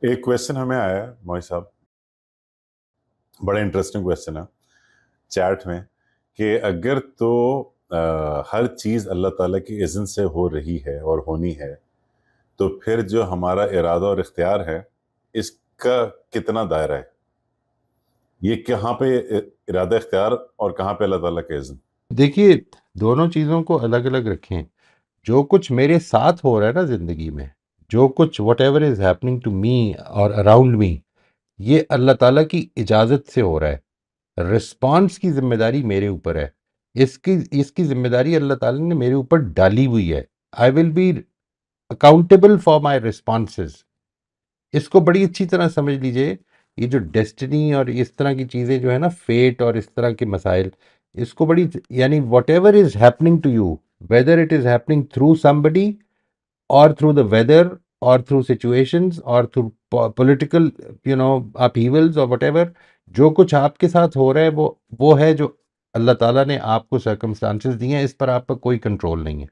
ایک کویشچن ہمیں آیا ہے موئی صاحب، بڑا انٹرسٹنگ کویشچن ہے چیٹ میں، کہ اگر تو ہر چیز اللہ تعالیٰ کی اذن سے ہو رہی ہے اور ہونی ہے، تو پھر جو ہمارا ارادہ اور اختیار ہے اس کا کتنا دائرہ ہے؟ یہ کہاں پہ ارادہ اختیار اور کہاں پہ اللہ تعالیٰ کا اذن؟ دیکھیے دونوں چیزوں کو الگ الگ رکھیں. جو کچھ میرے ساتھ ہو رہا ہے نا زندگی میں، جو کچھ whatever is happening to me اور اراؤنڈ می، یہ اللہ تعالیٰ کی اجازت سے ہو رہا ہے. رسپانس کی ذمہ داری میرے اوپر ہے. اس کی ذمہ داری اللہ تعالیٰ نے میرے اوپر ڈالی ہوئی ہے. I will be accountable for my responses. اس کو بڑی اچھی طرح سمجھ لیجئے. یہ جو ڈیسٹنی اور اس طرح کی چیزیں جو ہے نا، فیٹ اور اس طرح کے مسائل، اس کو بڑی یعنی whatever is happening to you, whether it is happening through somebody or through the weather or through situations or through political upheavals or whatever، جو کچھ آپ کے ساتھ ہو رہا ہے وہ ہے جو اللہ تعالیٰ نے آپ کو circumstances دی ہیں. اس پر آپ کا کوئی کنٹرول نہیں ہے.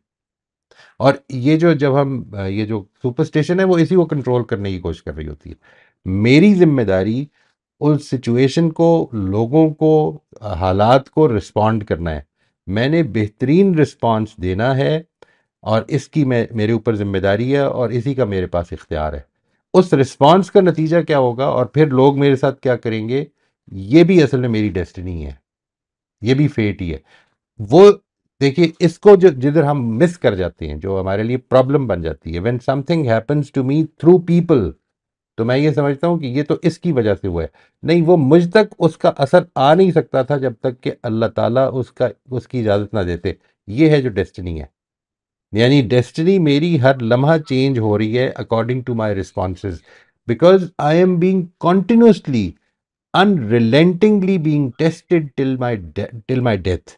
اور یہ جب ہم یہ جو سپرسٹیشن ہے وہ اسی کو کنٹرول کرنے کی کوشش کر رہی ہوتی ہے. میری ذمہ داری اس سچویشن کو، لوگوں کو، حالات کو رسپونڈ کرنا ہے. میں نے بہترین رسپانس دینا ہے اور اس کی میرے اوپر ذمہ داری ہے اور اسی کا میرے پاس اختیار ہے. اس رسپانس کا نتیجہ کیا ہوگا اور پھر لوگ میرے ساتھ کیا کریں گے، یہ بھی اصل میں میری ڈیسٹنی ہے، یہ بھی فیٹ ہی ہے. وہ دیکھیے اس کو جدھر ہم مس کر جاتے ہیں، جو ہمارے لیے پرابلم بن جاتی ہے، when something happens to me through people، تو میں یہ سمجھتا ہوں کہ یہ تو اس کی وجہ سے ہوا ہے. نہیں، وہ مجھ تک اس کا اثر آ نہیں سکتا تھا جب تک کہ اللہ تعالیٰ اس کی اجازت نہ دیتے. یہ ہے جو ڈیسٹنی ہے. یعنی ڈیسٹنی میری ہر لمحہ چینج ہو رہی ہے according to my responses, because I am being continuously unrelentingly being tested till my death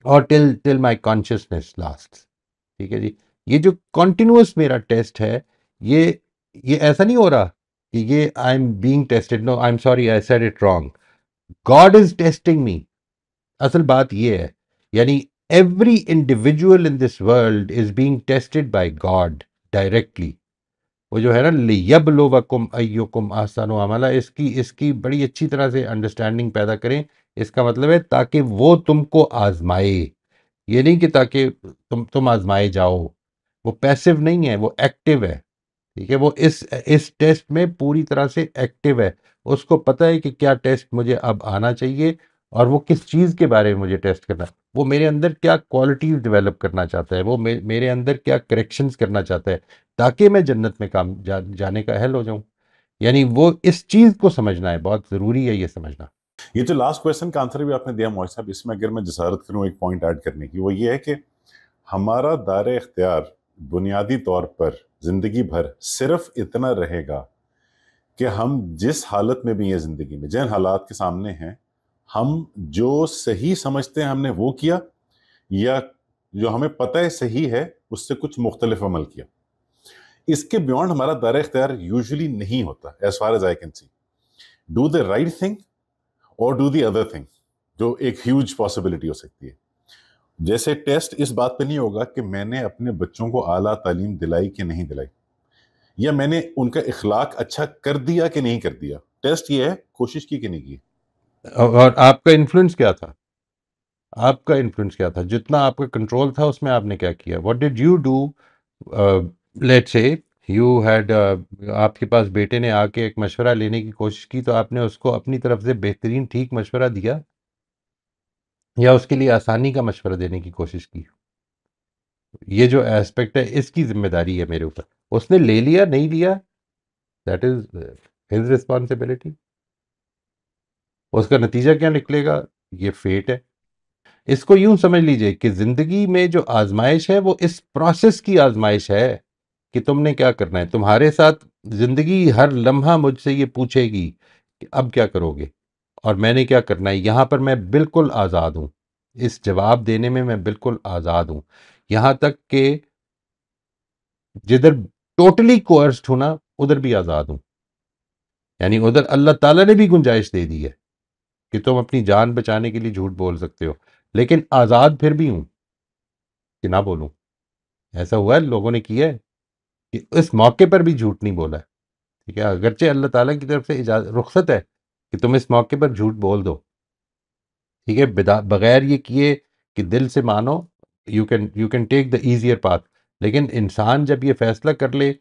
اور till my consciousness lasts. ٹھیک ہے جی. یہ جو کنٹینیوس میرا ٹیسٹ ہے، یہ ایسا نہیں ہو رہا کہ یہ I am being tested. No, I am sorry, I said it wrong. God is testing me. اصل بات یہ ہے. یعنی every individual in this world is being tested by God directly. وہ جو ہے نا لیبلوکم ایکم احسن عملا، اس کی بڑی اچھی طرح سے انڈرسٹینڈنگ پیدا کریں. اس کا مطلب ہے تاکہ وہ تم کو آزمائے. یہ نہیں کہ تاکہ تم آزمائے جاؤ. وہ پیسو نہیں ہے، وہ ایکٹیو ہے. ٹھیک ہے، وہ اس ٹیسٹ میں پوری طرح سے ایکٹیو ہے. اس کو پتہ ہے کہ کیا ٹیسٹ مجھے اب آنا چاہیے اور وہ کس چیز کے بارے میں مجھے ٹیسٹ کرنا ہے. وہ میرے اندر کیا کوالٹیز ڈیولپ کرنا چاہتا ہے، وہ میرے اندر کیا کریکشنز کرنا چاہتا ہے تاکہ میں جنت میں جانے کا اہل ہو جاؤں. یعنی وہ اس چیز کو سمجھنا ہے، بہت ضروری ہے یہ سمجھنا. یہ جو لاسٹ کویشچن کا آنسر بھی آپ نے دیا موئی صاحب، اس میں اگر میں جسارت کروں ایک پوائنٹ ایڈ کرنے کی، وہ یہ ہے کہ ہمارا دائرہ اختیار بنیادی طور پر زندگی بھر صرف اتنا رہے گا کہ ہم جس حالت میں بھی ہیں زندگی میں، جن حالات کے سامنے ہیں، ہم جو صحیح سمجھتے ہیں ہم نے وہ کیا، یا جو ہمیں پتہ ہے صحیح ہے اس سے کچھ مختلف عمل کیا. اس کے بیونڈ ہمارا دائرہ اختیار یوزلی نہیں ہوتا. As far as I can see, do the right thing اور ڈو دی ادر تھنگ، جو ایک ہیوج پاسبلٹی ہو سکتی ہے. جیسے ٹیسٹ اس بات پہ نہیں ہوگا کہ میں نے اپنے بچوں کو اعلیٰ تعلیم دلائی کہ نہیں دلائی، یا میں نے ان کا اخلاق اچھا کر دیا کہ نہیں کر دیا. ٹیسٹ یہ ہے کوشش کی کہ نہیں کی. اور آپ کا انفلوئنس کیا تھا؟ آپ کا انفلوئنس کیا تھا؟ جتنا آپ کا کنٹرول تھا اس میں آپ نے کیا کیا؟ What did you do? Let's say you had, آپ کے پاس بیٹے نے آ کے ایک مشورہ لینے کی کوشش کی، تو آپ نے اس کو اپنی طرف سے بہترین ٹھیک مشورہ دیا یا اس کے لیے آسانی کا مشورہ دینے کی کوشش کی؟ یہ جو ایسپیکٹ ہے اس کی ذمہ داری ہے میرے اوپر. اس نے لے لیا نہیں لیا، دیٹ از ہز ریسپانسبلٹی. اس کا نتیجہ کیا نکلے گا یہ فیٹ ہے. اس کو یوں سمجھ لیجئے کہ زندگی میں جو آزمائش ہے وہ اس پروسیس کی آزمائش ہے کہ تم نے کیا کرنا ہے. تمہارے ساتھ زندگی ہر لمحہ مجھ سے یہ پوچھے گی کہ اب کیا کرو گے اور میں نے کیا کرنا ہے. یہاں پر میں بالکل آزاد ہوں، اس جواب دینے میں بالکل آزاد ہوں. یہاں تک کہ جدھر ٹوٹلی کوئرسڈ ہوں نا، ادھر بھی آزاد ہوں. یعنی ادھر اللہ تعالیٰ نے بھی گنجائش دے دی ہے کہ تم اپنی جان بچانے کے لیے جھوٹ بول سکتے ہو، لیکن آزاد پھر بھی ہوں کہ نہ بولوں. ایسا ہوا ہے، لوگوں نے کیا ہے کہ اس موقع پر بھی جھوٹ نہیں بولا ہے. ٹھیک ہے، اگرچہ اللہ تعالیٰ کی طرف سے اجازت رخصت ہے کہ تم اس موقع پر جھوٹ بول دو، ٹھیک ہے، بغیر یہ کیے کہ دل سے مانو، you can take the easier path. لیکن انسان جب یہ فیصلہ کر لے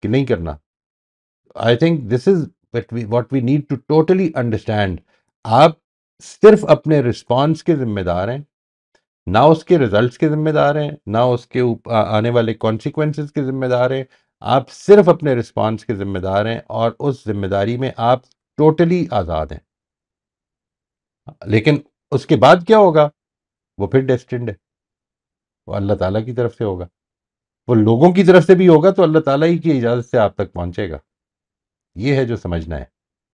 کہ نہیں کرنا، I think this is what we need to totally understand. آپ صرف اپنے رسپانس کے ذمہ دار ہیں، نہ اس کے ریزلٹس کے ذمہ دار ہیں، نہ اس کے آنے والے کانسیکوینسز کے ذمہ دار ہیں. آپ صرف اپنے رسپانس کے ذمہ دار ہیں، اور اس ذمہ داری میں آپ ٹوٹلی آزاد ہیں. لیکن اس کے بعد کیا ہوگا وہ پھر ڈیسٹنڈ ہے، وہ اللہ تعالیٰ کی طرف سے ہوگا. وہ لوگوں کی طرف سے بھی ہوگا تو اللہ تعالیٰ ہی کی اجازت سے آپ تک پہنچے گا. یہ ہے جو سمجھنا ہے.